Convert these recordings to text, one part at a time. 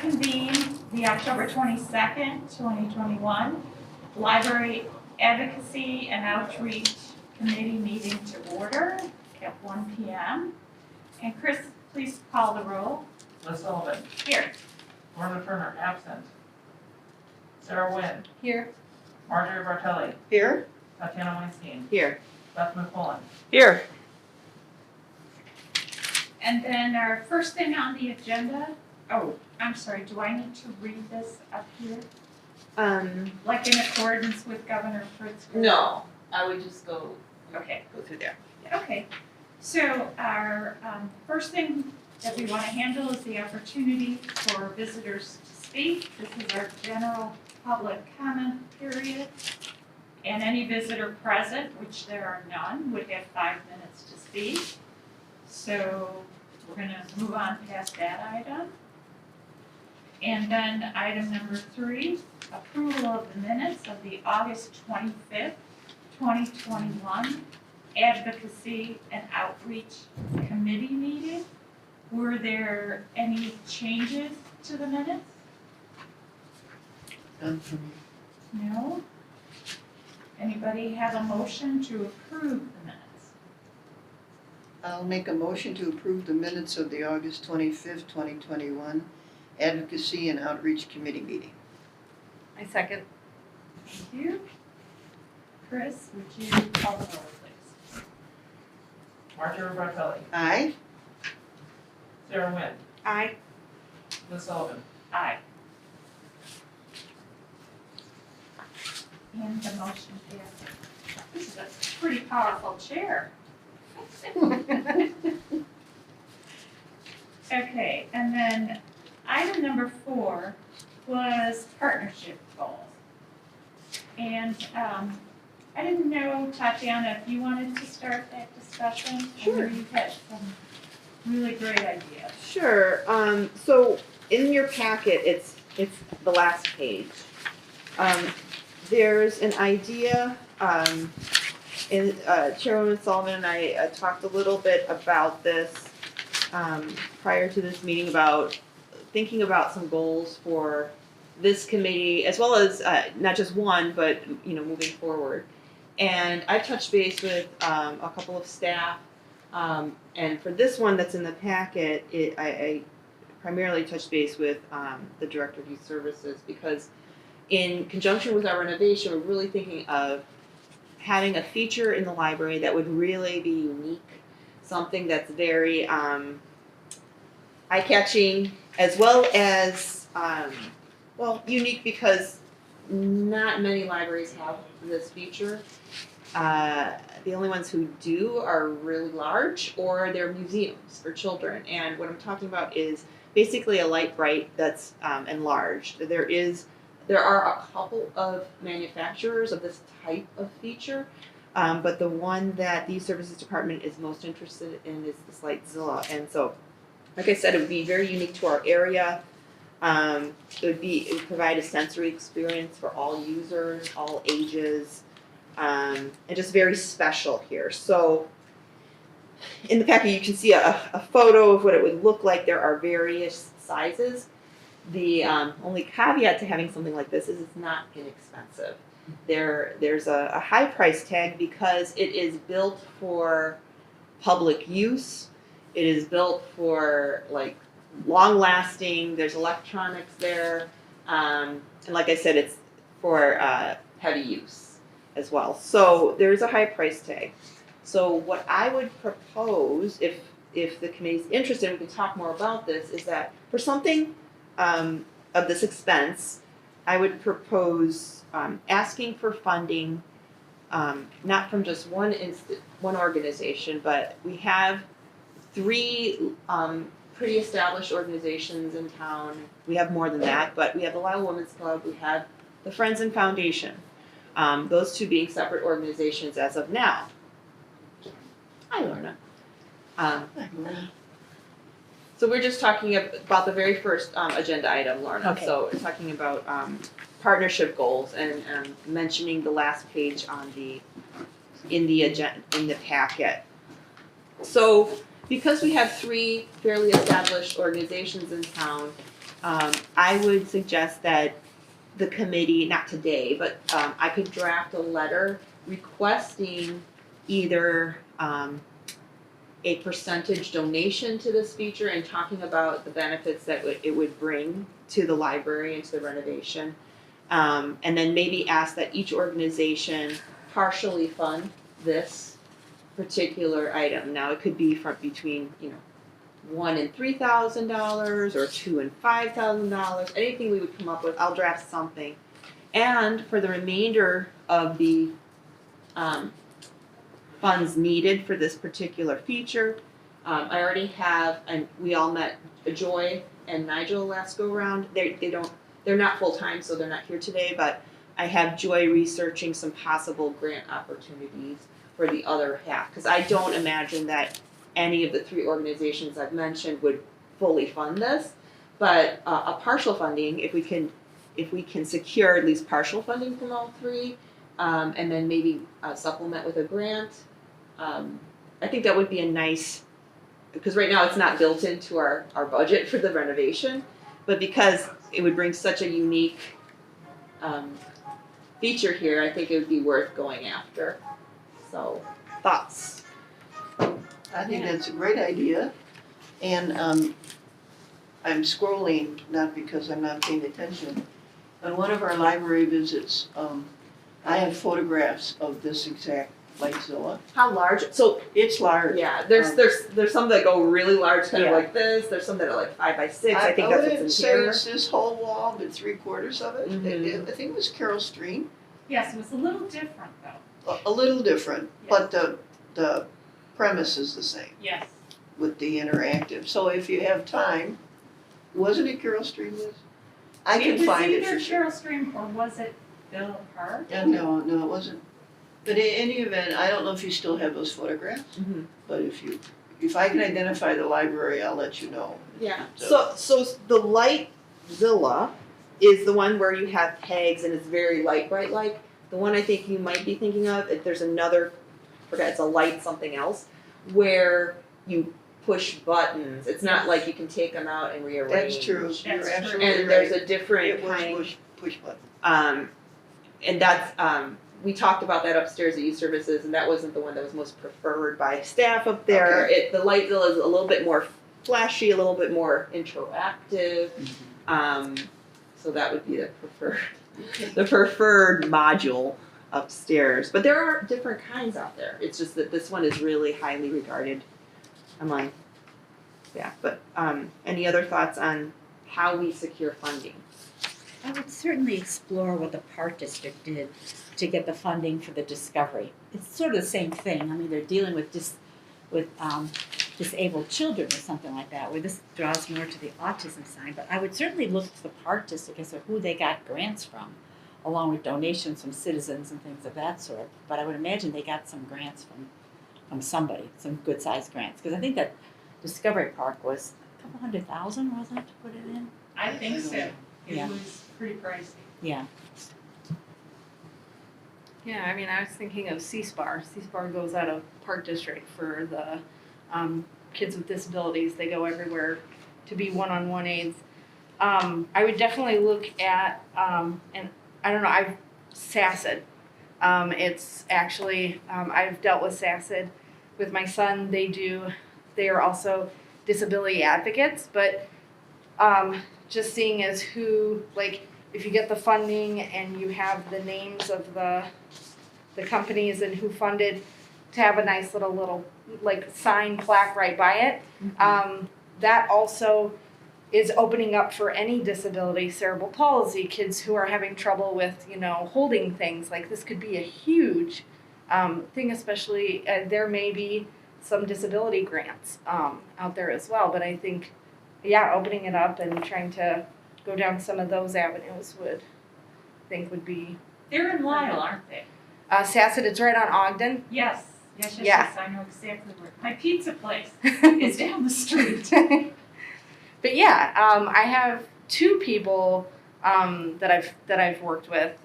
convene the October 22nd, 2021 Library Advocacy and Outreach Committee meeting to order at 1 p.m. And Chris, please call the roll. Lisle. Here. Lorna Turner, absent. Sarah Wynn. Here. Marjorie Bartelli. Here. Tatiana Weinstein. Here. Beth McCullen. Here. And then our first thing on the agenda, oh, I'm sorry, do I need to read this up here? Like in accordance with Governor Pritzker? No, I would just go Okay. through there. Okay, so our first thing that we want to handle is the opportunity for visitors to speak. This is our general public comment period. And any visitor present, which there are none, would have 5 minutes to speak. So we're going to move on past that item. And then item number 3, approval of the minutes of the August 25th, 2021 Advocacy and Outreach Committee meeting. Were there any changes to the minutes? None for me. No? Anybody have a motion to approve the minutes? I'll make a motion to approve the minutes of the August 25th, 2021 Advocacy and Outreach Committee meeting. I second. Thank you. Chris, would you call the roll, please? Marjorie Bartelli. Aye. Sarah Wynn. Aye. Liz Sullivan. Aye. And the motion passes. This is a pretty powerful chair. Okay, and then item number 4 was partnership goals. And I didn't know, Tatiana, if you wanted to start that discussion? Sure. I know you had some really great ideas. Sure. So in your packet, it's the last page. There's an idea. Chairwoman Sullivan and I talked a little bit about this prior to this meeting about thinking about some goals for this committee, as well as not just one, but moving forward. And I've touched base with a couple of staff. And for this one that's in the packet, I primarily touched base with the Director of Youth Services because in conjunction with our renovation, we're really thinking of having a feature in the library that would really be unique, something that's very eye-catching, as well as, unique because not many libraries have this feature. The only ones who do are really large, or they're museums for children. And what I'm talking about is basically a light bright that's enlarged. There are a couple of manufacturers of this type of feature, but the one that the Youth Services Department is most interested in is this light Lisle. And so, like I said, it would be very unique to our area. It would provide a sensory experience for all users, all ages. And just very special here. So in the packet you can see a photo of what it would look like. There are various sizes. The only caveat to having something like this is it's not inexpensive. There's a high price tag because it is built for public use. It is built for long lasting. There's electronics there. And like I said, it's for heavy use as well. So there's a high price tag. So what I would propose, if the committee's interested, we can talk more about this, is that for something of this expense, I would propose asking for funding, not from just one organization, but we have 3 pretty established organizations in town. We have more than that, but we have the Lisle Women's Club, we have the Friends and Foundation. Those 2 being separate organizations as of now. Hi, Lorna. So we're just talking about the very first agenda item, Lorna. Okay. So we're talking about partnership goals and mentioning the last page in the packet. So because we have 3 fairly established organizations in town, I would suggest that the committee, not today, but I could draft a letter requesting either a percentage donation to this feature and talking about the benefits that it would bring to the library and to the renovation. And then maybe ask that each organization partially fund this particular item. Now, it could be from between, $1,000 and $3,000 or $2,000 and $5,000. Anything we would come up with, I'll draft something. And for the remainder of the funds needed for this particular feature, I already have, and we all met Joy and Nigel last go around. They're not full time, so they're not here today. But I have Joy researching some possible grant opportunities for the other half, because I don't imagine that any of the three organizations I've mentioned would fully fund this. But a partial funding, if we can secure at least partial funding from all three, and then maybe supplement with a grant, I think that would be a nice, because right now it's not built into our budget for the renovation, but because it would bring such a unique feature here, I think it would be worth going after. So, thoughts? I think that's a great idea. And I'm scrolling, not because I'm not paying attention. On one of our library visits, I have photographs of this exact Lightzilla. How large? So It's large. yeah, there's some that go really large, kind of like this. There's some that are like 5 by 6. I think that's wouldn't what's in say here. it's this whole wall, but 3/4 of it. Mhm. I think it was Carol Stream. Yes, it was a little different though. A little different, Yes. but the premise is the same Yes. with the interactive. So if you have time, wasn't it Carol Stream, Liz? I can find it was for either sure. Carol Stream or was it Bill Hart? No, it wasn't. But in any event, I don't know if you still have those photographs, Mhm. but if I can identify the library, I'll let you know. Yeah. So the Lightzilla is the one where you have pegs and it's very light bright like. The one I think you might be thinking of, there's another, I forget, it's a light something else, where you push buttons. It's not like you can take them out and rearrange. That's true. You're That's absolutely And right. there's a different It was kind. push button. And that's we talked about that upstairs at youth services, and that wasn't the one that was most preferred by staff up there. The Lightzilla is a little bit more flashy, a little bit more interactive. So that would be the preferred module upstairs. But there are different kinds out there. It's just that this one is really highly regarded among staff. But any other thoughts on how we secure funding? I would certainly explore what the Park District did to get the funding for the Discovery. It's sort of the same thing. I mean, they're dealing with disabled children or something like that, where this draws more to the autism side. But I would certainly look to the Park District as to who they got grants from, along with donations from citizens and things of that sort. But I would imagine they got some grants from somebody, some good-sized grants. Because I think that Discovery Park was a couple $100,000, wasn't it, to put it in? I think so. It Yeah. was pretty pricey. Yeah. Yeah, I mean, I was thinking of C-SPAR. C-SPAR goes out of Park District for the kids with disabilities. They go everywhere to be one-on-one aids. I would definitely look at, and I don't know, SACID. It's actually, I've dealt with SACID with my son. They are also disability advocates, but just seeing as who, like, if you get the funding and you have the names of the companies and who funded, to have a nice little like sign plaque right by it. That also is opening up for any disability, cerebral palsy, kids who are having trouble with, holding things. Like, this could be a huge thing, especially there may be some disability grants out there as well. But I think, opening it up and trying to go down some of those avenues would be. They're in Lisle, aren't they? SACID, it's right on Ogden. Yes. Yeah. Yes, I know exactly where. My pizza place is down the street. But I have 2 people that I've worked with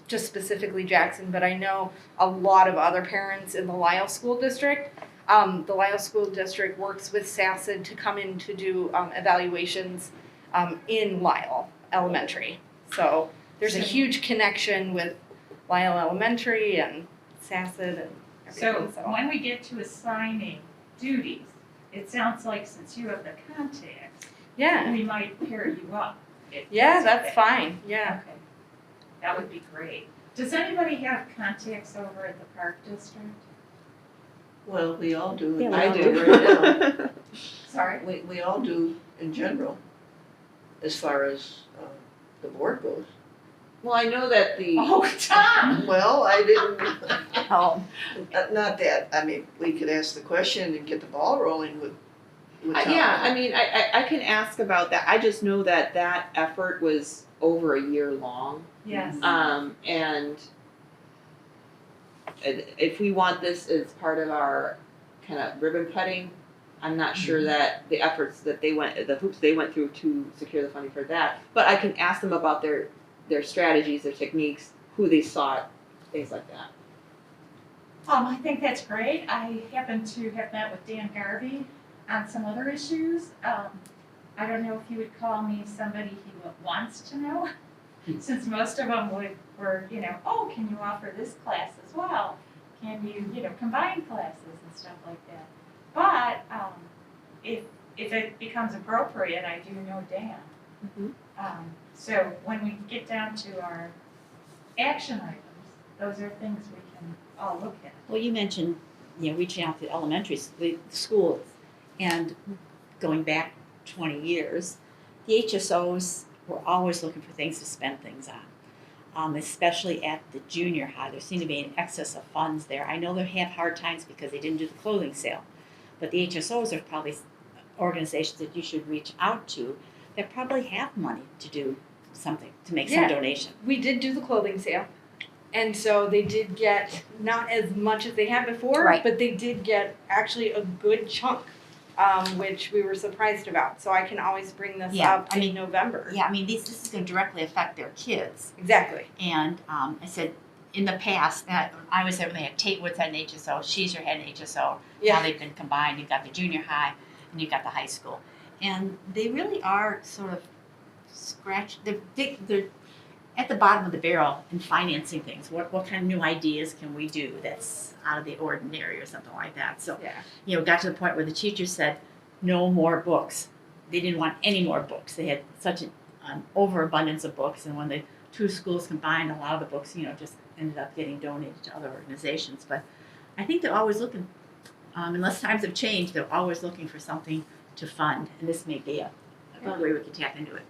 just specifically Jackson, but I know a lot of other parents in the Lisle School District The Lisle School District works with SACID to come in to do evaluations in Lisle Elementary. So there's a huge connection with Lisle Elementary and SACID and So everything. when we get to assigning duties, it sounds like since you have the contacts, Yeah, we might pair you up. if yeah, that's okay. fine, yeah. Okay, that would be great. Does anybody have contacts over at the Park District? Well, we all do. Yeah, I Right do. now. Sorry? We all do in general, as far as the board goes. Well, I know that the. Oh, Tom! Well, I didn't, Oh, not that, I mean, we could ask the question and get the ball rolling with Tom. Yeah, I mean, I can ask about that. I just know that that effort was over a year long. Yes. And if we want this as part of our kind of ribbon cutting, I'm not sure that the efforts that they went, the hoops they went through to secure the funding for that. But I can ask them about their strategies, their techniques, who they sought, things like that. I think that's great. I happen to have met with Dan Garvey on some other issues. I don't know if you would call me somebody he wants to know, since most of them were, oh, can you offer this class as well? Can you, combine classes and stuff like that? But if it becomes appropriate, I do know Dan. Mhm. So when we get down to our action items, those are things we can all look at. well, you mentioned, reaching out to the schools, and going back 20 years, the HSOs were always looking for things to spend things on, especially at the junior high. There seemed to be an excess of funds there. I know they have hard times because they didn't do the clothing sale, but the HSOs are probably organizations that you should reach out to that probably have money to do something, to make some Yeah. donation. We did do the clothing sale. And so they did get not as much as they had before, Right. but they did get actually a good chunk, which we were surprised about. So I can always bring this Yeah, up I in mean, November. Yeah, I mean, this is going to directly affect their kids. Exactly. And I said, in the past, I was there when they had Tate Woods had an HSO, Sheezer had an HSO. Now Yeah. they've been combined. You've got the junior high and you've got the high school. And they really are sort of they're at the bottom of the barrel in financing things. What kind of new ideas can we do that's out of the ordinary or something like that? So, Yeah. got to the point where the teachers said, no more books. They didn't want any more books. They had such an overabundance of books, and when the two schools combined, a lot of the books, just ended up getting donated to other organizations. But I think they're always looking, unless times have changed, they're always looking for something to fund, and this may be a good way we can tap into it.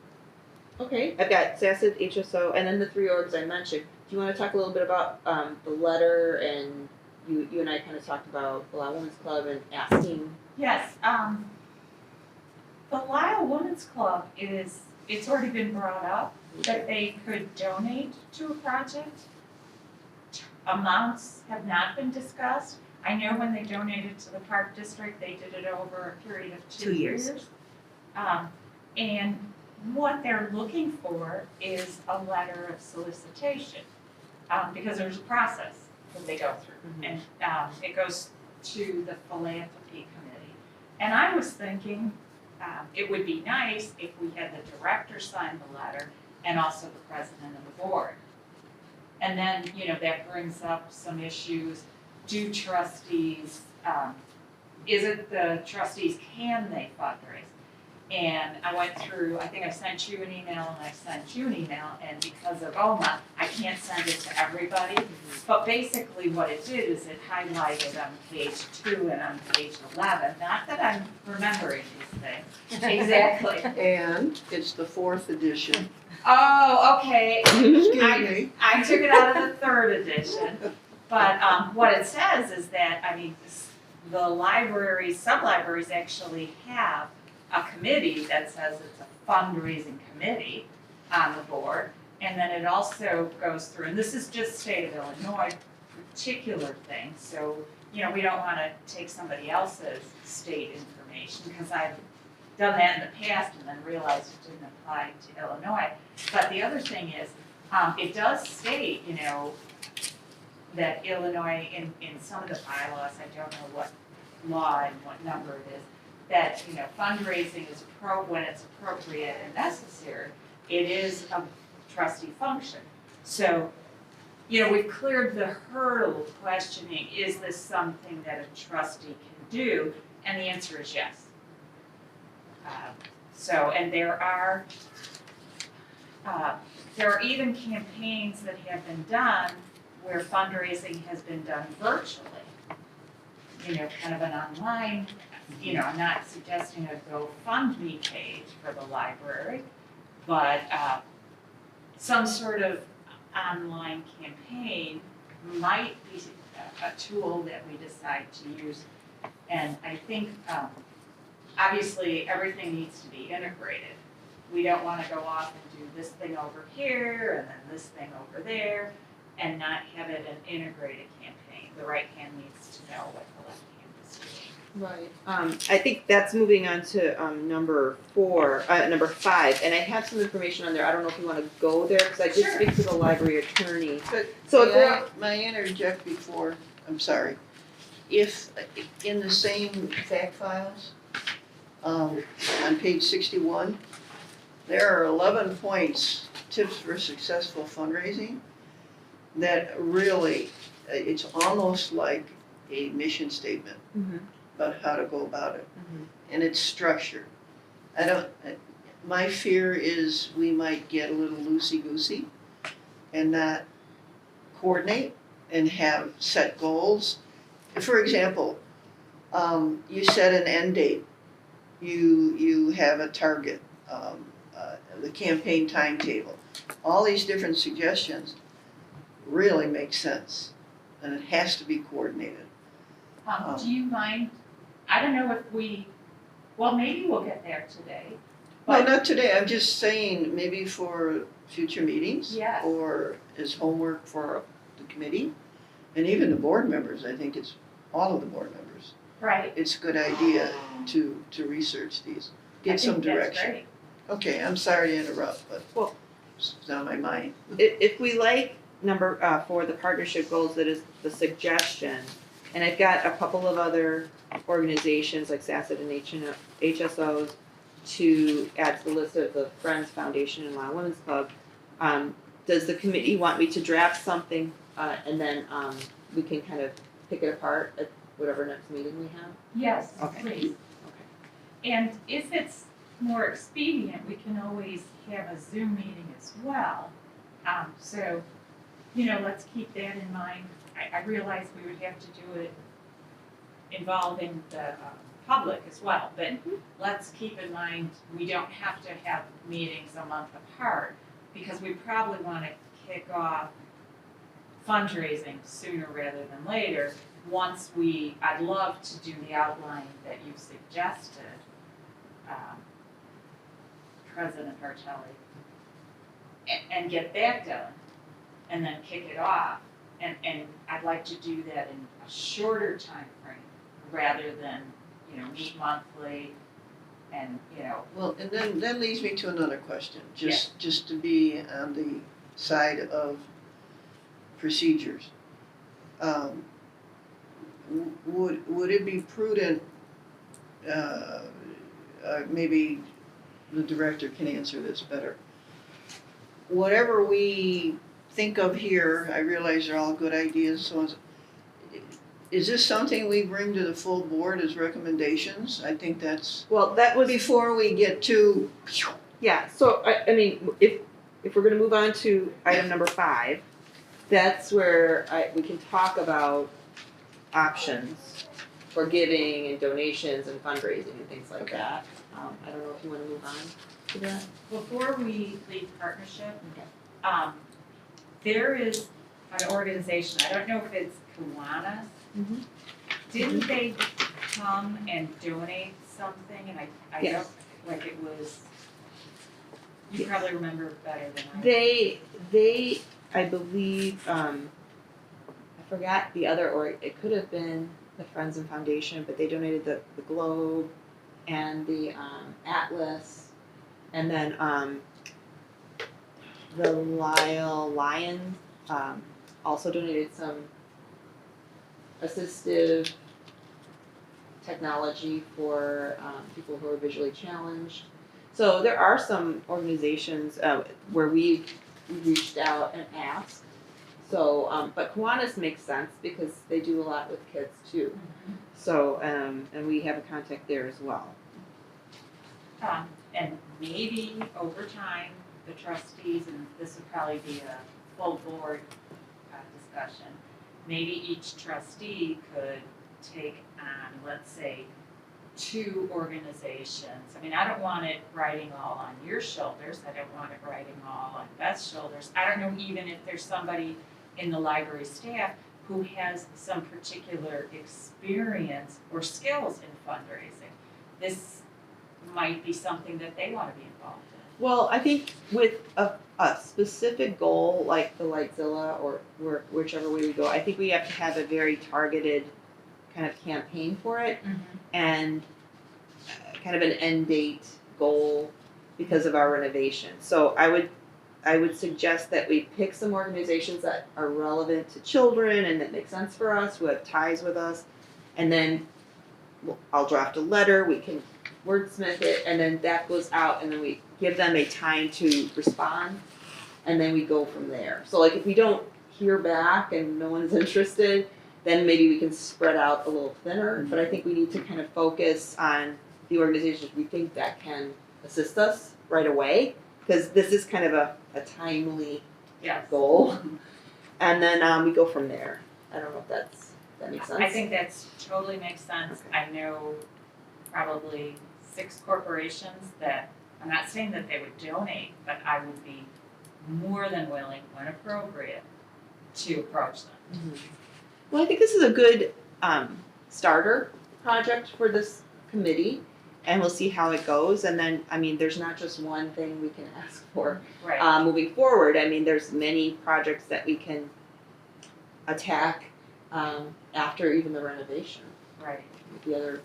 Okay, I've got SACID, HSO, and then the three orgs I mentioned. Do you want to talk a little bit about the letter, and you and I kind of talked about the Lisle Women's Club and asking. Yes, the Lisle Women's Club it's already been brought up that they could donate to a project. Amounts have not been discussed. I know when they donated to the Park District, they did it over a period of 2 years. And what they're looking for is a letter of solicitation, because there's a process that they go through. And it goes to the philanthropy committee. And I was thinking it would be nice if we had the director sign the letter and also the president of the board. And then, that brings up some issues. Do trustees, is it the trustees, can they fundraise? And I went through, I think I sent you an email and I sent you an email, and because of OMA, I can't send it to everybody. But basically what it did is it highlighted on page 2 and on page 11, not that I'm remembering these things. Exactly. And it's the 4th edition. Oh, okay. Excuse me. I took it out of the 3rd edition. But what it says is that, the libraries, sub-libraries actually have a committee that says it's a fundraising committee on the board. And then it also goes through, and this is just state of Illinois particular thing, so, we don't want to take somebody else's state information, because I've done that in the past and then realized it didn't apply to Illinois. But the other thing is, it does state, that Illinois, in some of the bylaws, I don't know law and what number it is, that, fundraising is when it's appropriate and necessary, it is a trustee function. So, we've cleared the hurdle of questioning, is this something that a trustee can do? And the answer is yes. And there are even campaigns that have been done where fundraising has been done virtually. Kind of an online, I'm not suggesting a GoFundMe page for the library, but some sort of online campaign might be a tool that we decide to use. And I think, obviously, everything needs to be integrated. We don't want to go off and do this thing over here and then this thing over there and not have it an integrated campaign. The right hand needs to know what the left hand is doing. Right. I think that's moving on to number 5, and I have some information on there. I don't know if you want to go there because I did Sure. speak to the library attorney. But So if we're, may I interject before, I'm sorry. If, in the same fact files, on page 61, there are 11 points, tips for successful fundraising, that really, it's almost like a mission statement about how to go about it. And it's structured. My fear is we might get a little loosey-goosey and not coordinate and have set goals. For example, you set an end date. You have a target, the campaign timetable. All these different suggestions really make sense, and it has to be coordinated. Do you mind, I don't know if maybe we'll get there today. No, But- not today, I'm just saying maybe for future meetings. Yes. Or as homework for the committee, and even the board members, I think it's all of the board members. Right. It's a good idea to research these, get some direction. I think Okay, I'm sorry to interrupt, but Well- it's on my mind. if we like number 4, the partnership goals, that is the suggestion, and I've got a couple of other organizations like SACIT and HSOs to add to the list of the Friends Foundation and Lisle Women's Club. Does the committee want me to draft something and then we can kind of pick it apart at whatever next meeting we have? Yes, Okay. please. And if it's more expedient, we can always have a Zoom meeting as well. So, let's keep that in mind. I realize we would have to do it involving the public as well, but let's keep in mind, we don't have to have meetings a month apart, because we probably want to kick off fundraising sooner rather than later. I'd love to do the outline that you suggested, President Hartelli, and get that done, and then kick it off. And I'd like to do that in a shorter time frame rather than, meet monthly and, Well, and then that leads me to another question, just to be on the side of procedures. Would it be prudent, maybe the director can answer this better. Whatever we think of here, I realize they're all good ideas, so is this something we bring to the full board as recommendations? I think that's, Well, that was before we get to, yeah. So I mean, if we're going to move on to item number 5, that's where we can talk about options for giving and donations and fundraising and things like Okay. that. I don't know if you want to move on to that. before we leave partnership, there is an organization, I don't know if it's Kiwanis. Mhm. Didn't they come and donate something, and I Yes. don't, like it was, you probably remember better than I do. They I believe I forgot the other, or it could have been the Friends and Foundation, but they donated the Globe and the Atlas, and then the Lisle Lions also donated some assistive technology for people who are visually challenged. So there are some organizations where we've reached out and asked. So, but Kiwanis makes sense because they do a lot with kids too. So, and we have a contact there as well. And maybe over time, the trustees, and this would probably be a full board discussion, maybe each trustee could take on, let's say, 2 organizations. I mean, I don't want it riding all on your shoulders. I don't want it riding all on Beth's shoulders. I don't know even if there's somebody in the library staff who has some particular experience or skills in fundraising. This might be something that they want to be involved in. Well, I think with a specific goal like the Lightzilla or whichever way we go, I think we have to have a very targeted kind of campaign for it and kind of an end date goal because of our renovation. So I would suggest that we pick some organizations that are relevant to children and that make sense for us, who have ties with us, and then I'll draft a letter, we can wordsmith it, and then that goes out, and then we give them a time to respond, and then we go from there. So like if we don't hear back and no one's interested, then maybe we can spread out a little thinner, but I think we need to kind of focus on the organizations we think that can assist us right away, because this is kind of a timely Yes. goal. And then we go from there. I don't know if that makes sense. I think that's totally makes sense. I know probably 6 corporations that, I'm not saying that they would donate, but I would be more than willing, when appropriate, to approach them. Well, I think this is a good starter project for this committee, and we'll see how it goes. And then, I mean, there's not just one thing we can ask for Right. moving forward. I mean, there's many projects that we can attack after even the renovation, Right. with the other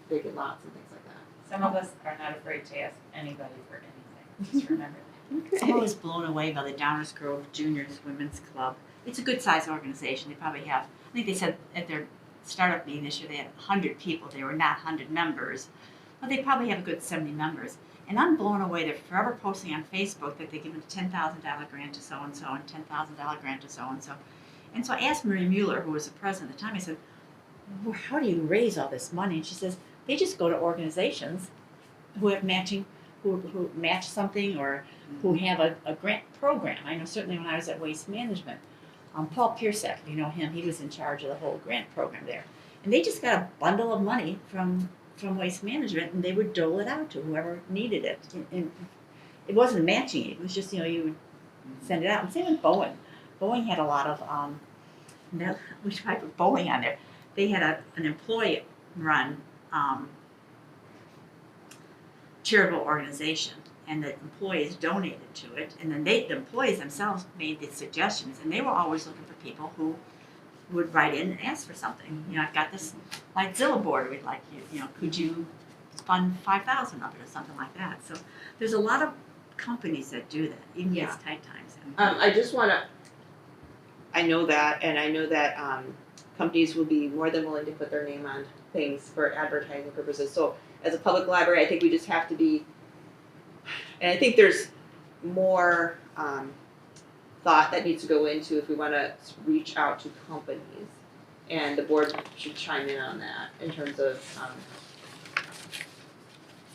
vacant lots and things like that. Some of us are not afraid to ask anybody for anything. Just remember that. I'm always blown away by the Downers Grove Juniors Women's Club. It's a good sized organization. They probably have, I think they said at their startup meeting this year they had 100 people. They were not 100 members, but they probably have a good 70 members. And I'm blown away. They're forever posting on Facebook that they give a $10,000 grant to so and so and $10,000 grant to so and so. And so I asked Marie Mueller, who was the president at the time, I said, well, how do you raise all this money? And she says, they just go to organizations who have matching, who match something or who have a grant program. I know certainly when I was at Waste Management, Paul Piersek, you know him, he was in charge of the whole grant program there. And they just got a bundle of money from Waste Management and they would dole it out to whoever needed it. And it wasn't matching, it was just, you know, you would send it out. And same with Boeing. Boeing had a lot of, we should probably put Boeing on there. They had an employee-run charitable organization, and the employees donated to it, and then the employees themselves made the suggestions, and they were always looking for people who would write in and ask for something. You know, I've got this Lightzilla board, we'd like you know, could you fund 5,000 of it or something like that. So there's a lot of companies that do that, even if it's tight times. I just want to, I know that, and I know that companies will be more than willing to put their name on things for advertising purposes. So as a public library, I think we just have to be, and I think there's more thought that needs to go into if we want to reach out to companies, and the board should chime in on that in terms of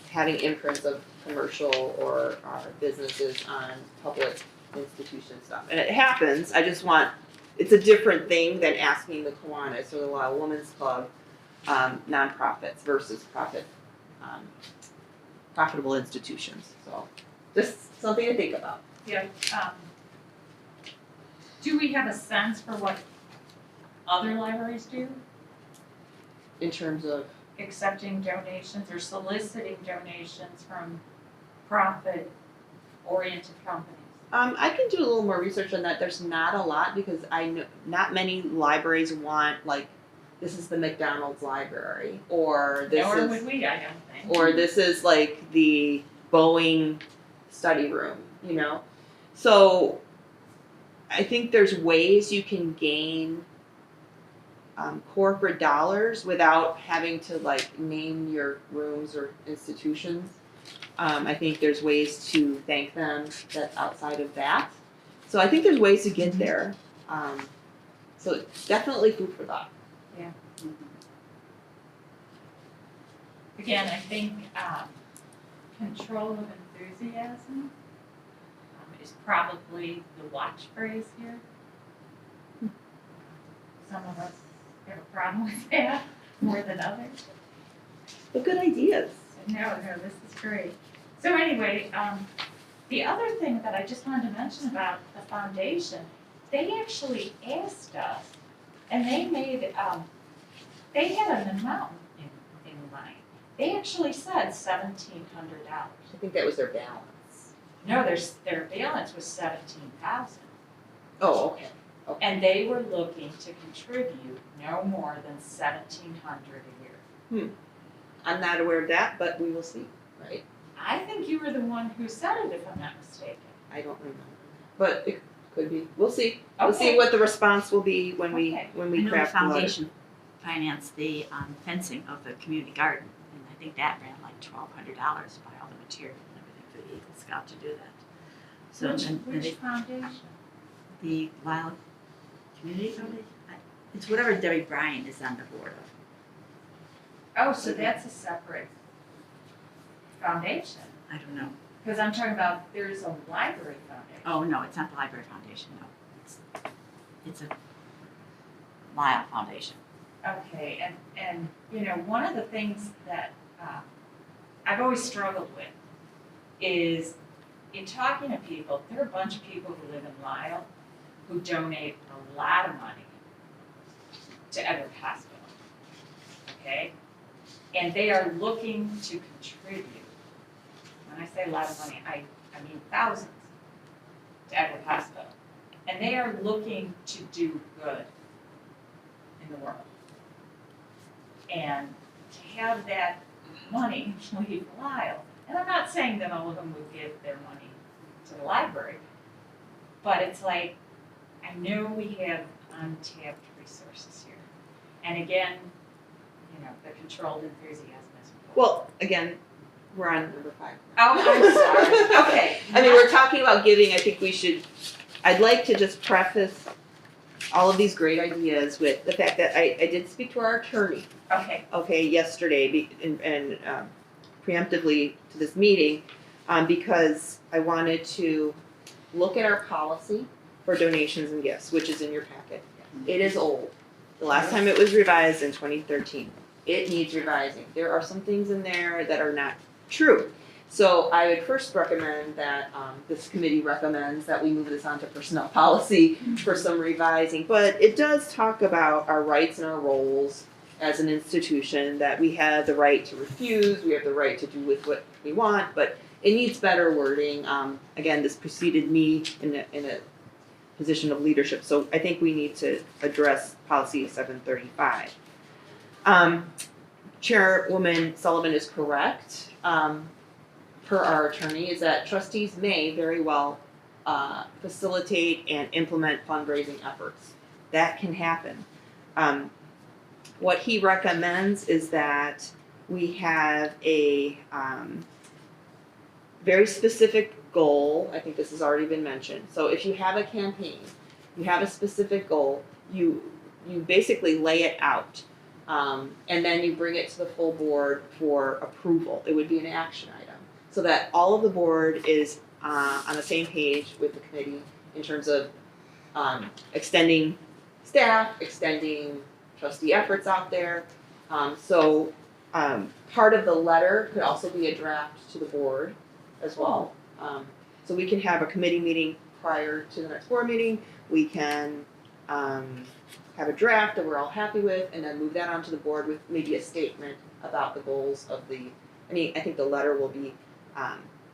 having imprints of commercial or businesses on public institution stuff. And it happens, I just want, it's a different thing than asking the Kiwanis or the Lisle Women's Club nonprofits versus profitable institutions. So just something to think about. Yeah, do we have a sense for what other libraries do? In terms of, Accepting donations or soliciting donations from profit-oriented companies? I can do a little more research on that. There's not a lot because I know not many libraries want, like, this is the McDonald's library, or this Nor is, would we, I don't think. or this is like the Boeing study room, you know? So I think there's ways you can gain corporate dollars without having to like name your rooms or institutions. I think there's ways to thank them that's outside of that. So I think there's ways to get there. So definitely food for thought. Again, I think control of enthusiasm is probably the watch phrase here. Some of us have a problem with that more than others. But good ideas. No, this is great. So anyway, the other thing that I just wanted to mention about the foundation, they actually asked us, and they made, they had an amount in mind. They actually said $1,700. I think that was their balance. No, their balance was 17,000, Oh, okay. and they were looking to contribute no more than 1,700 a year. I'm not aware of that, but we will see, right? I think you were the one who said it, if I'm not mistaken. I don't remember. But it could be. We'll see. We'll see Okay. what the response will be when we Okay. I know the craft the letter. foundation financed the fencing of the community garden, and I think that ran like $1,200 to buy all the material and everything for the Eagle Scout to do that. So and Which foundation? the Lisle Community Foundation, it's whatever Debbie Bryan is on the board of. Oh, so that's a separate foundation, I don't know. because I'm talking about, there's a library foundation. Oh, no, it's not the Library Foundation, no. It's a Lisle Foundation. Okay, and, you know, one of the things that, I've always struggled with is, in talking to people, there are a bunch of people who live in Lisle who donate a lot of money to Edward Hospital, okay? And they are looking to contribute. When I say a lot of money, I mean thousands to Edward Hospital. And they are looking to do good in the world. And to have that money leave Lisle, and I'm not saying that all of them would give their money to the library, but it's like, I know we have untapped resources here. And again, you know, the controlled enthusiasm is important. Well, again, we're on number 5. Oh, I'm sorry. Okay. I mean, we're talking about giving. I think we should. I'd like to just preface all of these great ideas with the fact that I did speak to our attorney. Okay. Yesterday and preemptively to this meeting because I wanted to look at our policy for donations and gifts, which is in your packet. It is old. The last time it was revised in 2013. It needs revising. There are some things in there that are not true. So I would first recommend that this committee recommends that we move this on to personnel policy for some revising. But it does talk about our rights and our roles as an institution, that we have the right to refuse, we have the right to do with what we want, but it needs better wording. Again, this preceded me in a position of leadership, so I think we need to address policy 735. Chairwoman Sullivan is correct. Per our attorney, is that trustees may very well facilitate and implement fundraising efforts. That can happen. What he recommends is that we have a very specific goal. I think this has already been mentioned. So if you have a campaign, you have a specific goal, you basically lay it out, and then you bring it to the full board for approval. It would be an action item, so that all of the board is on the same page with the committee in terms of extending staff, extending trustee efforts out there. Part of the letter could also be a draft to the board as well. So we can have a committee meeting prior to the next board meeting. We can have a draft that we're all happy with, and then move that onto the board with maybe a statement about the goals of the. I mean, I think the letter will be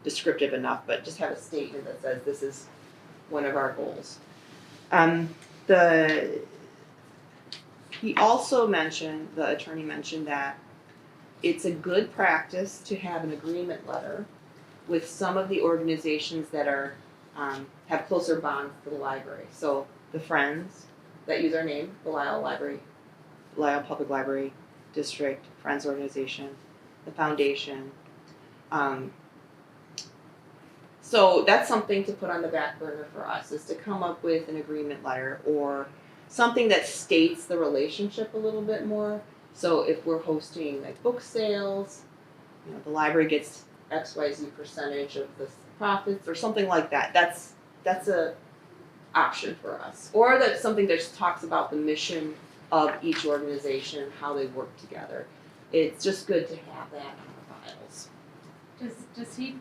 descriptive enough, but just have a statement that says this is one of our goals. He also mentioned, the attorney mentioned, that it's a good practice to have an agreement letter with some of the organizations that are have closer bonds to the library. So the Friends that use our name, the Lisle Library Lisle Public Library District, Friends Organization, the foundation. So that's something to put on the back burner for us, is to come up with an agreement letter or something that states the relationship a little bit more. So if we're hosting like book sales, you know, the library gets XYZ percentage of the profits or something like that. That's a option for us. Or that's something that just talks about the mission of each organization, how they work together. It's just good to have that on the files. Does he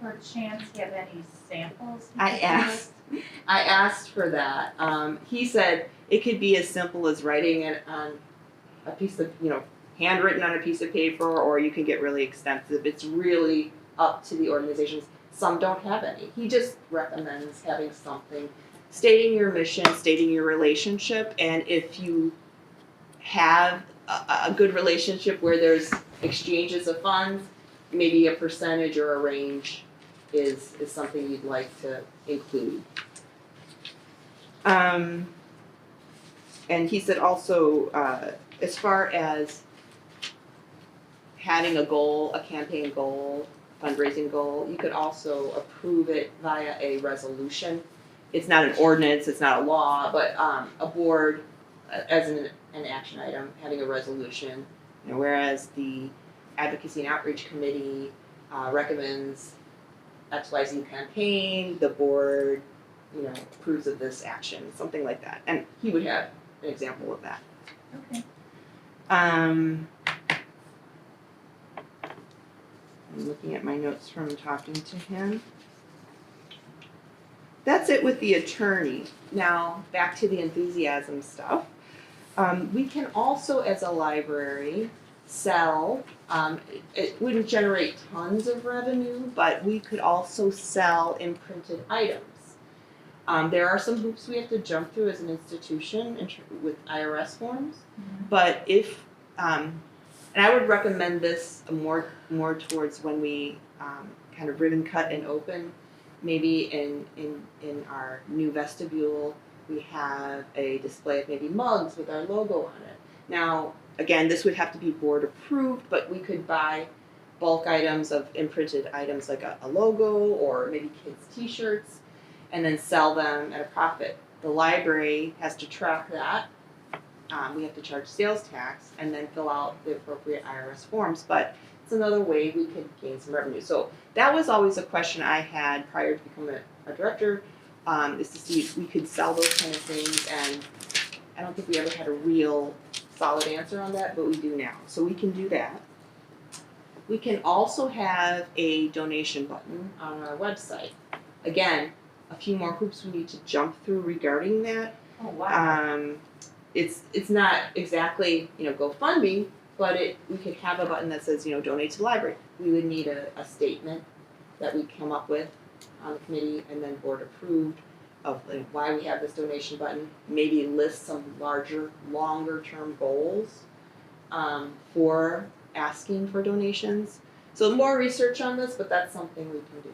perchance have any samples? he I could give us? asked for that. He said it could be as simple as writing it on a piece of, handwritten on a piece of paper, or you can get really extensive. It's really up to the organizations. Some don't have any. He just recommends having something stating your mission, stating your relationship, and if you have a good relationship where there's exchanges of funds, maybe a percentage or a range is something you'd like to include. And he said also, as far as having a goal, a campaign goal, fundraising goal, you could also approve it via a resolution. It's not an ordinance, it's not a law, but a board, as an action item, having a resolution. Whereas the Advocacy and Outreach Committee recommends XYZ campaign, the board, approves of this action, something like that. And he would have an example of that. Okay. I'm looking at my notes from talking to him. That's it with the attorney. Now, back to the enthusiasm stuff. We can also, as a library, sell, it wouldn't generate tons of revenue, but we could also sell imprinted items. There are some hoops we have to jump through as an institution with IRS forms, but if, and I would recommend this more towards when we kind of ribbon cut and open. Maybe in our new vestibule, we have a display of maybe mugs with our logo on it. Now, again, this would have to be board approved, but we could buy bulk items of imprinted items like a logo or maybe kids' t-shirts and then sell them at a profit. The library has to track that. We have to charge sales tax and then fill out the appropriate IRS forms, but it's another way we could gain some revenue. So that was always a question I had prior to becoming a director, is to see if we could sell those kind of things, and I don't think we ever had a real solid answer on that, but we do now. So we can do that. We can also have a donation button on our website. Again, a few more hoops we need to jump through regarding that. Oh, wow. It's not exactly, GoFundMe, but we could have a button that says, donate to the library. We would need a statement that we come up with on the committee and then board approved of why we have this donation button. Maybe list some larger, longer term goals for asking for donations. So more research on this, but that's something we can do.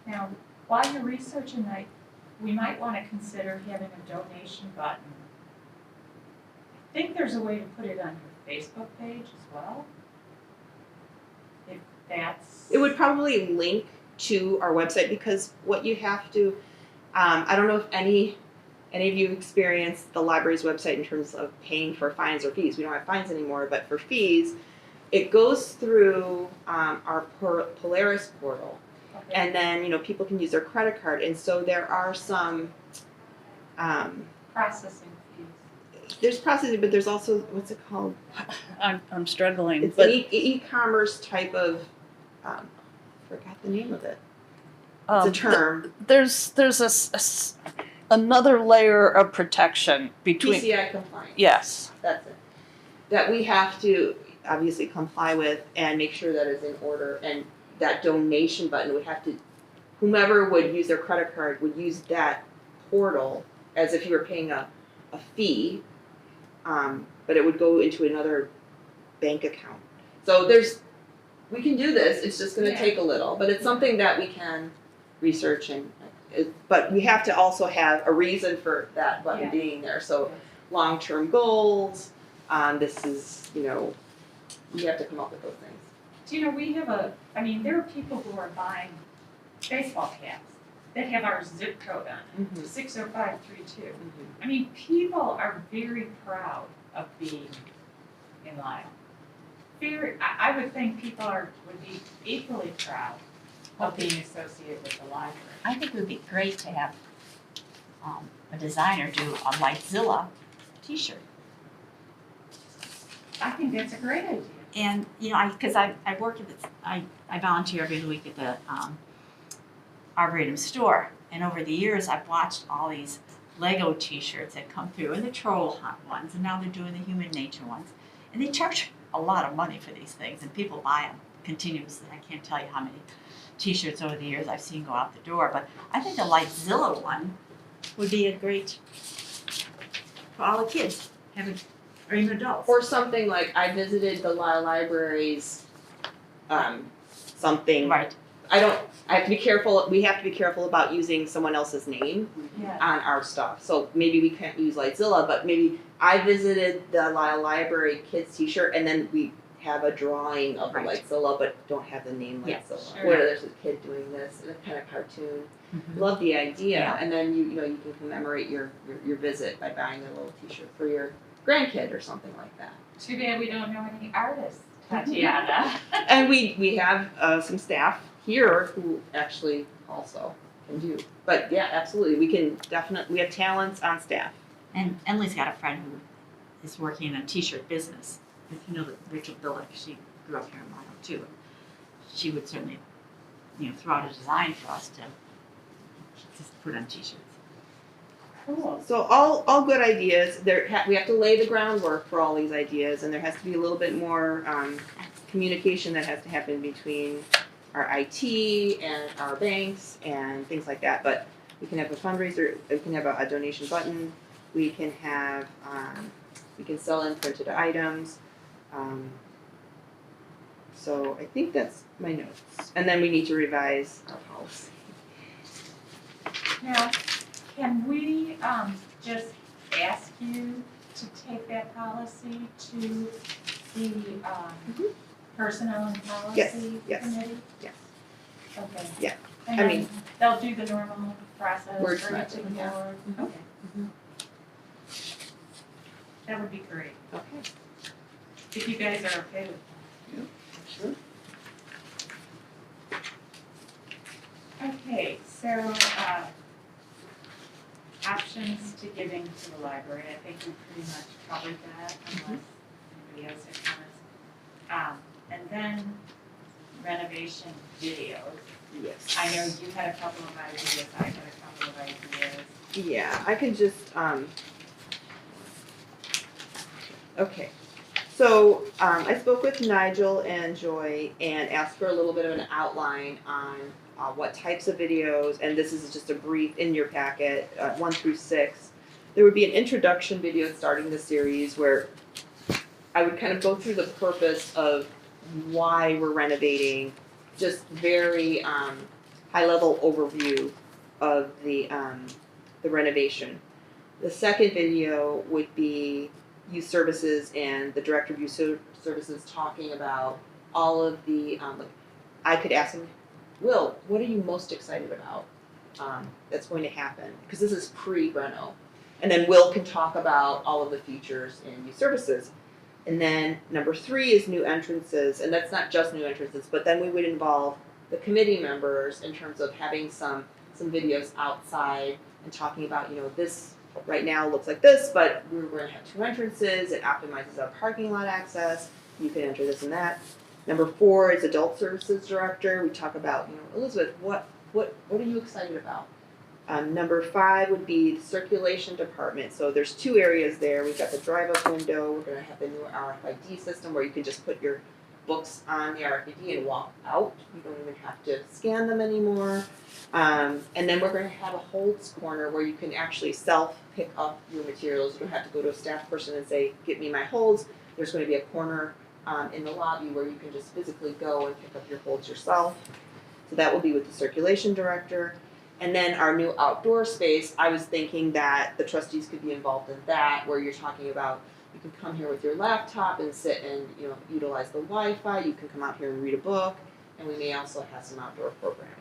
Now, while you're researching that, we might want to consider having a donation button. I think there's a way to put it on your Facebook page as well. If that's. It would probably link to our website, because what you have to, I don't know if any of you experienced the library's website in terms of paying for fines or fees. We don't have fines anymore, but for fees, it goes through our Polaris portal. Okay. And then, people can use their credit card. And so there are some, Processing fees. there's processing, but there's also, what's it called? I'm struggling, It's but an e-commerce type of, forgot the name of it. It's a term. There's another layer of protection between. PCI compliant. Yes. That's it. That we have to obviously comply with and make sure that it's in order. And that donation button would have to, whomever would use their credit card would use that portal as if you were paying a fee, but it would go into another bank account. So we can do this. It's just going to take a little, but it's something that we can research but we have to also have a reason for that button Yeah. being there. So long-term goals. This is, you know, we have to come up with those things. Do you know, we have there are people who are buying baseball caps that have our zip code on it, 60532. I mean, people are very proud of being in Lisle. I would think people would be equally proud of being associated with the library. I think it would be great to have a designer do a Lisle t-shirt. I think that's a great idea. And, you know, because I work at this, I volunteer every week at the Arboretum store. And over the years, I've watched all these Lego t-shirts that come through, and the troll hunt ones, and now they're doing the human nature ones. And they charge a lot of money for these things, and people buy them continuously. I can't tell you how many t-shirts over the years I've seen go out the door, but I think a Lisle one would be a great, for all the kids, or even adults. Or something like, I visited the Lisle Library's, something. Right. I have to be careful, we have to be careful about using someone else's name Yeah. on our stuff. So maybe we can't use Lisle, but maybe I visited the Lisle Library kids t-shirt and then we have a drawing of the Right. Lisle, but don't have the name Yeah, Lisle. sure. Where there's a kid doing this, and a kind of cartoon. Love the idea, Yeah. and then you can commemorate your visit by buying a little t-shirt for your grandkid or something like that. Too bad we don't know any artists, Tatiana. And we have some staff here who actually also can do. But yeah, absolutely, we have talents on staff. And Emily's got a friend who is working in a t-shirt business. If you know Rachel Billick, she grew up here in Lisle too. She would certainly, you know, throw out a design for us to just put on t-shirts. Cool. So all good ideas. We have to lay the groundwork for all these ideas, and there has to be a little bit more communication that has to happen between our IT and our banks and things like that. But we can have a fundraiser. We can have a donation button. We can have we can sell in printed items. So I think that's my notes. And then we need to revise our policy. Now, can we just ask you to take that policy to the personnel and policy yes, committee? yes. Okay. Yeah. And I then mean- they'll do the normal process, bring it to Wordsmithing, the yeah. board? Mhm. Okay. That would be great, Okay. if you guys are okay with Sure. that. Okay, so, options to giving to the library, I think we pretty much covered that, unless anybody has any comments. And then renovation videos. Yes. I know you had a couple of ideas, I had a couple of ideas. Yeah, I can just, okay. So, I spoke with Nigel and Joy and asked for a little bit of an outline on what types of videos, and this is just a brief in your packet, 1 through 6. There would be an introduction video starting the series where I would kind of go through the purpose of why we're renovating, just very high-level overview of the renovation. The second video would be youth services and the director of youth services talking about all of the, I could ask him, Will, what are you most excited about that's going to happen? Because this is pre-reno. And then Will can talk about all of the features in youth services. And then number 3 is new entrances, and that's not just new entrances, but then we would involve the committee members in terms of having some videos outside and talking about, this right now looks like this, but we're going to have 2 entrances. It optimizes our parking lot access. You can enter this and that. Number 4 is adult services director. We talk about, Elizabeth, what are you excited about? Number 5 would be the circulation department. So there's 2 areas there. We've got the drive-up window. We're going to have the new RFID system where you can just put your books on the RFID and walk out. You don't even have to scan them anymore. And then we're going to have a holds corner where you can actually self-pick up your materials. You don't have to go to a staff person and say, get me my holds. There's going to be a corner in the lobby where you can just physically go and pick up your holds yourself. So that will be with the circulation director. And then our new outdoor space, I was thinking that the trustees could be involved in that, where you're talking about you can come here with your laptop and sit and utilize the Wi-Fi. You can come out here and read a book, and we may also have some outdoor programming.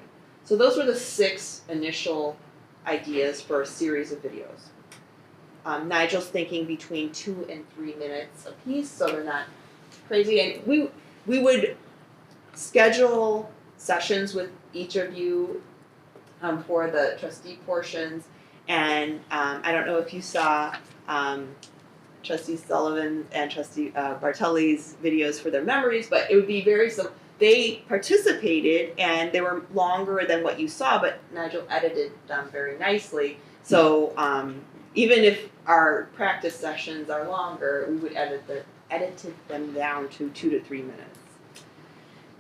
So those were the 6 initial ideas for a series of videos. Nigel's thinking between 2 and 3 minutes a piece, so they're not crazy. And we would schedule sessions with each of you for the trustee portions, and I don't know if you saw Trustee Sullivan and Trustee Bartelli's videos for their memories, but it would be very simple. They participated and they were longer than what you saw, but Nigel edited them very nicely. So even if our practice sessions are longer, we would edited them down to 2 to 3 minutes.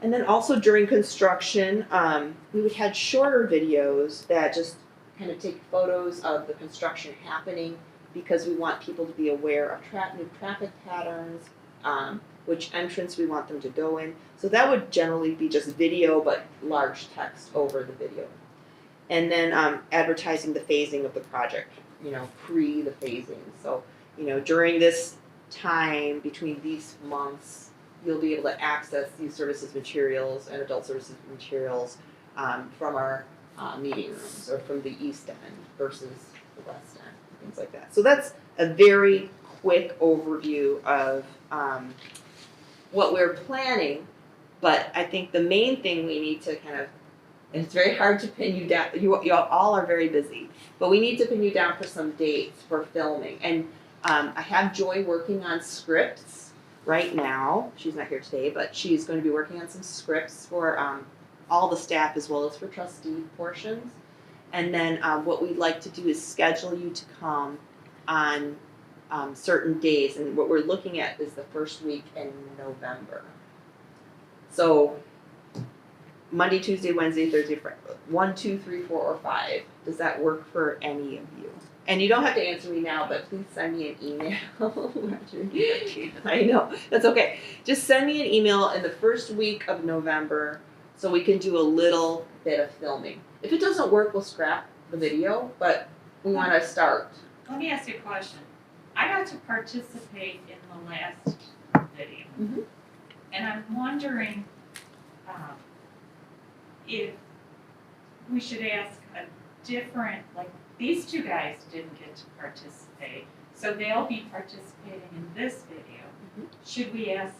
And then also during construction, we would have shorter videos that just kind of take photos of the construction happening, because we want people to be aware of new traffic patterns, which entrance we want them to go in. So that would generally be just video, but large text over the video. And then advertising the phasing of the project, pre the phasing. So, during this time between these months, you'll be able to access these services materials and adult services materials from our meeting rooms, or from the East End versus the West End, things like that. So that's a very quick overview of what we're planning, but I think the main thing we need to and it's very hard to pin you down, you all are very busy, but we need to pin you down for some dates for filming. And I have Joy working on scripts right now. She's not here today, but she's going to be working on some scripts for all the staff as well as for trustee portions. And then what we'd like to do is schedule you to come on certain days, and what we're looking at is the first week in November. So Monday, Tuesday, Wednesday, Thursday, Friday, 1, 2, 3, 4, or 5. Does that work for any of you? And you don't have to answer me now, but please send me an email. I know, that's okay. Just send me an email in the first week of November so we can do a little bit of filming. If it doesn't work, we'll scrap the video, but we want to start. Let me ask you a question. I got to participate in the last video. Mhm. And I'm wondering if we should ask a different, like, these 2 guys didn't get to participate, so they'll be participating in this video. Mhm. Should we ask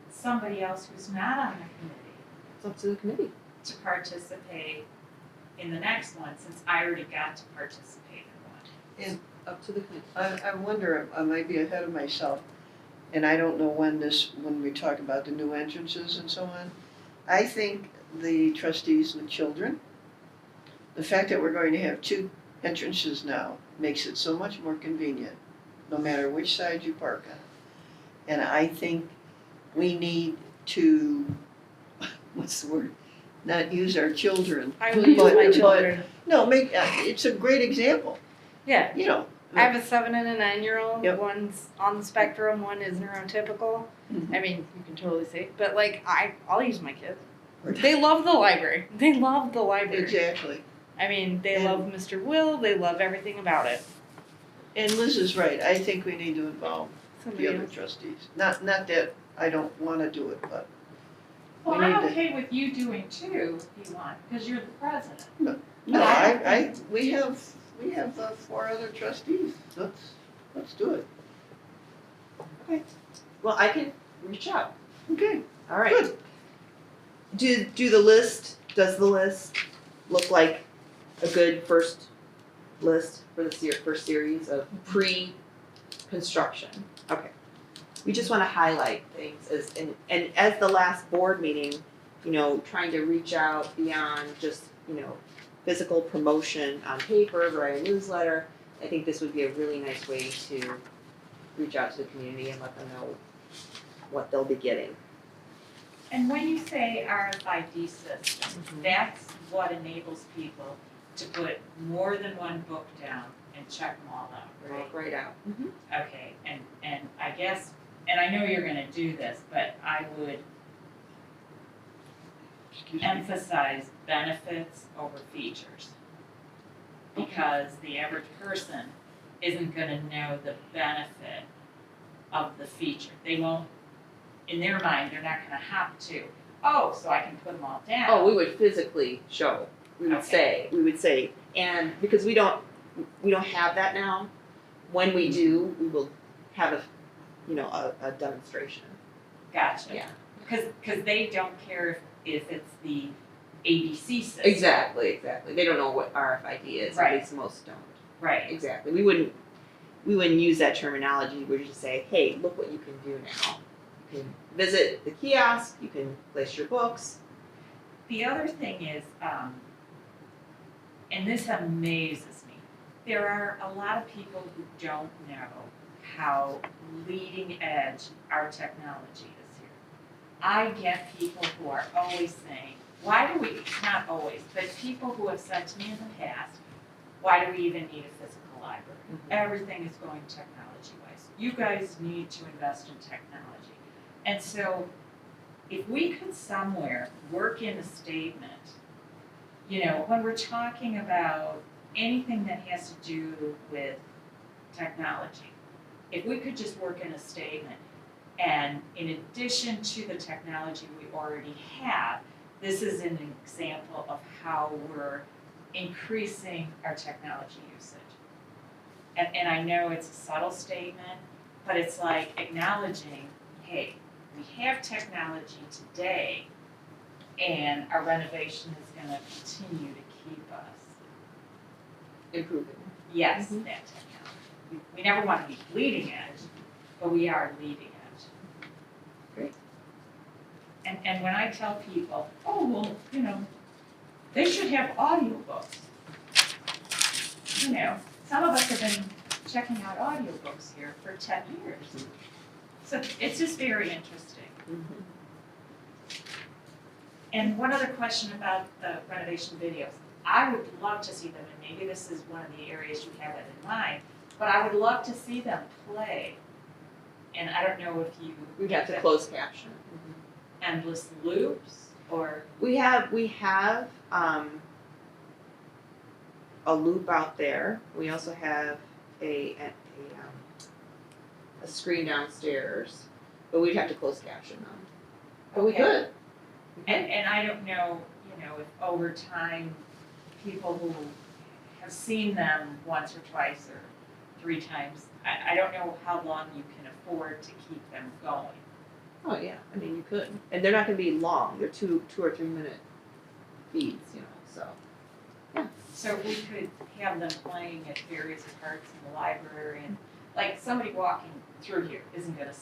somebody else who's not on the committee It's up to the committee. to participate in the next one, since I already got to participate in one? Up to the committee. I wonder, I might be ahead of myself, and I don't know when we talk about the new entrances and so on. I think the trustees with children, the fact that we're going to have 2 entrances now makes it so much more convenient, no matter which side you park on. And I think we need to, what's the word? Not use our children. I will use my children. No, it's a great example, Yeah. I have a 7 and a 9-year-old. Yep. One's on the spectrum, one is neurotypical. Mhm. I mean, you can totally see. But I'll use my kids. They love the library. They love the library. Exactly. I mean, they And- love Mr. Will. They love everything about it. And Liz is right, I think we need to involve Somebody the other else. trustees. Not that I don't wanna do it, but Well, We need I'm to- okay with you doing 2 if you want, because you're the president. no, we have 4 other trustees, let's do it. Well, I can reach out. Okay, All right. good. Does the list look like a good first list for the first series of pre-construction? Okay. We just want to highlight things and as the last board meeting, trying to reach out beyond just, physical promotion on paper, write a newsletter. I think this would be a really nice way to reach out to the community and let them know what they'll be getting. And when you say RFID system, that's what enables people to put more than one book down and check them all out, right? Right out. Okay, and I guess, and I know you're gonna do this, but I would emphasize benefits over features. Because the average person isn't gonna know the benefit of the feature. They won't, in their mind, they're not gonna have to, oh, so I can put them all down. Oh, we would physically show, we would say, and because we don't have that now, when we do, we will have a demonstration. Gotcha. Yeah. Because they don't care if it's the ABC system. Exactly. They don't know what RFID is, Right. at least most don't. Right. Exactly. We wouldn't use that terminology. We'd just say, hey, look what you can do now. You can visit the kiosk, you can place your books. The other thing is, and this amazes me, there are a lot of people who don't know how leading edge our technology is here. I get people who are always saying, why do we, not always, but people who have said to me in the past, why do we even need a physical library? Everything is going technology-wise. You guys need to invest in technology. And so if we could somewhere work in a statement, when we're talking about anything that has to do with technology, if we could just work in a statement, and in addition to the technology we already have, this is an example of how we're increasing our technology usage. And I know it's a subtle statement, but it's like acknowledging, hey, we have technology today, and our renovation is going to continue to keep us Improving. yes, Mhm. that technology. We never want to be bleeding edge, but we are leading edge. Great. And when I tell people, oh, well, they should have audiobooks. Some of us have been checking out audiobooks here for 10 years. So it's just very interesting. Mhm. And one other question about the renovation videos. I would love to see them, and maybe this is one of the areas you have it in mind, but I would love to see them play. And I don't know if you We'd have to close caption. endless loops or We have a loop out there. We also have a screen downstairs, but we'd have to close caption them. But we Okay. could. and I don't know, if over time people who have seen them once or twice or 3 times, I don't know how long you can afford to keep them going. Oh yeah, I mean you could, and they're not going to be long. They're 2 or 3 minute feeds, so. So we could have them playing at various parts in the library, and like somebody walking through here isn't going to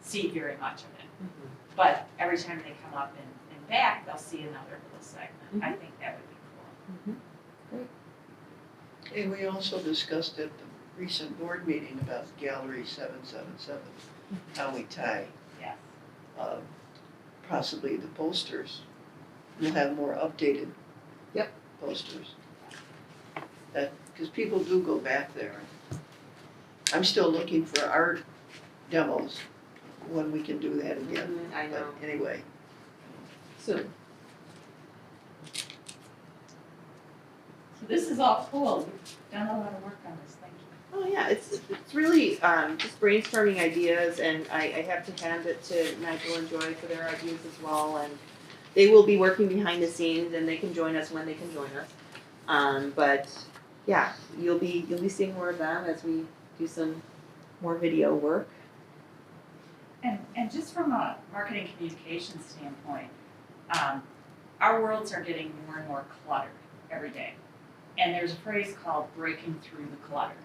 see very much of it. But every time they come up and back, they'll see another little segment. I think that would be cool. And we also discussed at the recent board meeting about Gallery 777, how we tie Yes. possibly the posters. We'll have more updated Yep. posters. Because people do go back there. I'm still looking for art demos when we can do that again. I know. But anyway, Soon. So this is all cool. You've done a lot of work on this. Thank you. Oh yeah, it's really just brainstorming ideas, and I have to hand it to Nigel and Joy for their ideas as well, and they will be working behind the scenes, and they can join us when they can join us. But yeah, you'll be seeing more of them as we do some more video work. And just from a marketing communication standpoint, our worlds are getting more and more cluttered every day. And there's a phrase called breaking through the clutter.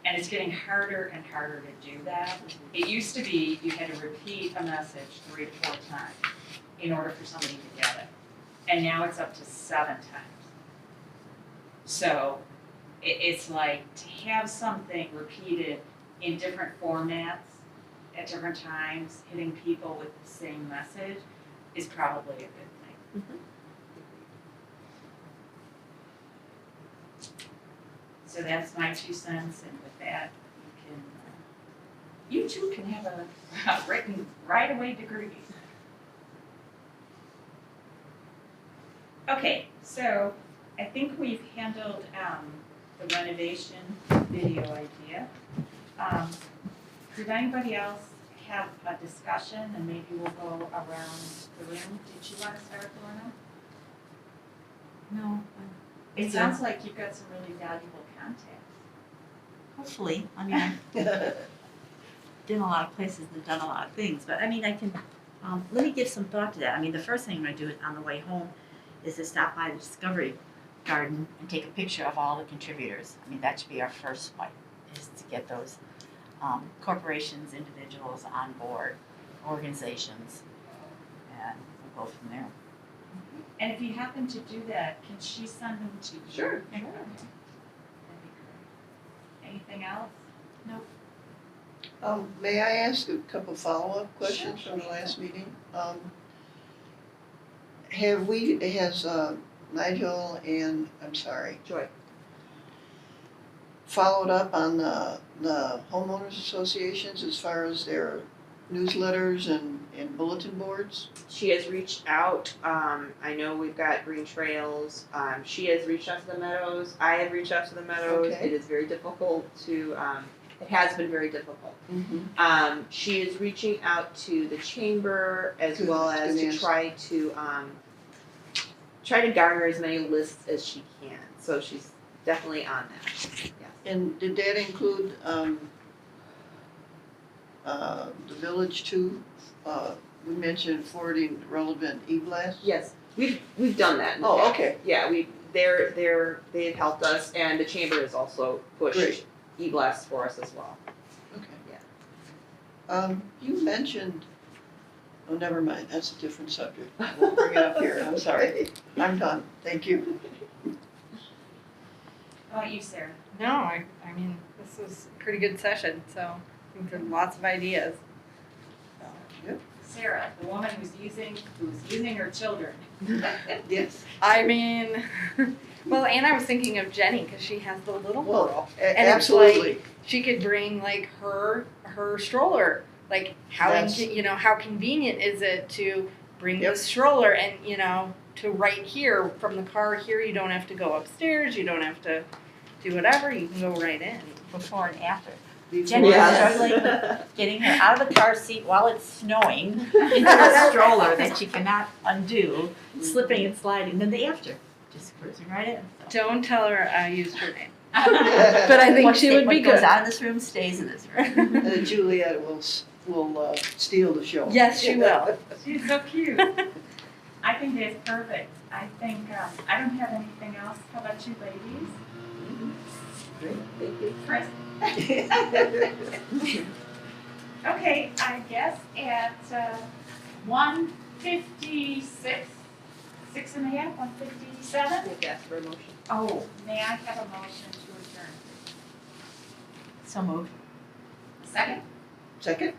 And it's getting harder and harder to do that. It used to be you had to repeat a message 3 to 4 times in order for somebody to get it. And now it's up to 7 times. So it's like to have something repeated in different formats at different times, hitting people with the same message is probably a good thing. So that's my 2 cents, and with that, you too can have a written right-away degree. Okay, so I think we've handled the renovation video idea. Did anybody else have a discussion, and maybe we'll go around the room? Did you want to start, Lorna? No, It sounds like you've got some really valuable contacts. hopefully, I mean, I've been a lot of places and done a lot of things, but I mean, I can, let me give some thought to that. I mean, the first thing I'm gonna do on the way home is to stop by the Discovery Garden and take a picture of all the contributors. I mean, that should be our first swipe, is to get those corporations, individuals on board, organizations, and we'll go from there. And if you happen to do that, can she send them to you? Sure, Okay. That'd be great. Anything else? May I ask a couple follow-up questions from the last meeting? Has Nigel and, Joy. followed up on the homeowners associations as far as their newsletters and bulletin boards? She has reached out. I know we've got Green Trails. She has reached out to the Meadows. I have reached out to the Meadows. Okay. It is very difficult to. It has been very difficult. Mm-hmm. She is reaching out to the chamber as Good, well as good to answer. try to garner as many lists as she can. So she's definitely on that. Yes. And did that include the village too? We mentioned forwarding relevant e-blasts. Yes, we've done that. In the Oh, past. okay. Yeah, they've helped us, and the chamber has also pushed Great. e-blasts for us as well. Okay. Yeah. You mentioned, oh, never mind, that's a different subject. I won't bring it up here, I'm sorry. I'm done, thank you. How about you, Sarah? No, I mean, this was a pretty good session, so I think there are lots of ideas. Sarah, the woman who's using her children. Yes. I mean, well, and I was thinking of Jenny, because she has the little Well, girl. And it's absolutely. She could bring like her stroller. Like how That's- how convenient is it to bring Yep. the stroller and to right here from the car here, you don't have to go upstairs, you don't have to do whatever, you can go right in. Before and after. Before- Jenny was Yes. struggling getting her out of the car seat while it's snowing into a stroller that she cannot undo, slipping and sliding. Then the after, just cruising right in. So. Don't tell her I used her name. But I think What she would be what goes good. out of this room stays in this room. Juliet will steal the show. Yes, she will. She's so cute. I think that's perfect. I think, I don't have anything else. How about you ladies? Great, thank you. Chris? Okay, I guess at 1:56, 6:30, 1:57? We'll ask for a motion. Oh, may I have a motion to adjourn? So moved. Second? Second?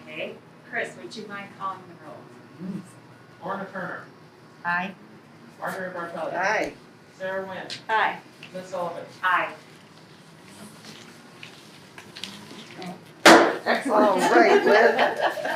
Okay. Chris, would you mind calling the roll? Lorna Turner, Aye. Marjorie Bartelli, Aye. Sarah Wynn, Hi. Liz Sullivan. Aye. All right, Liz.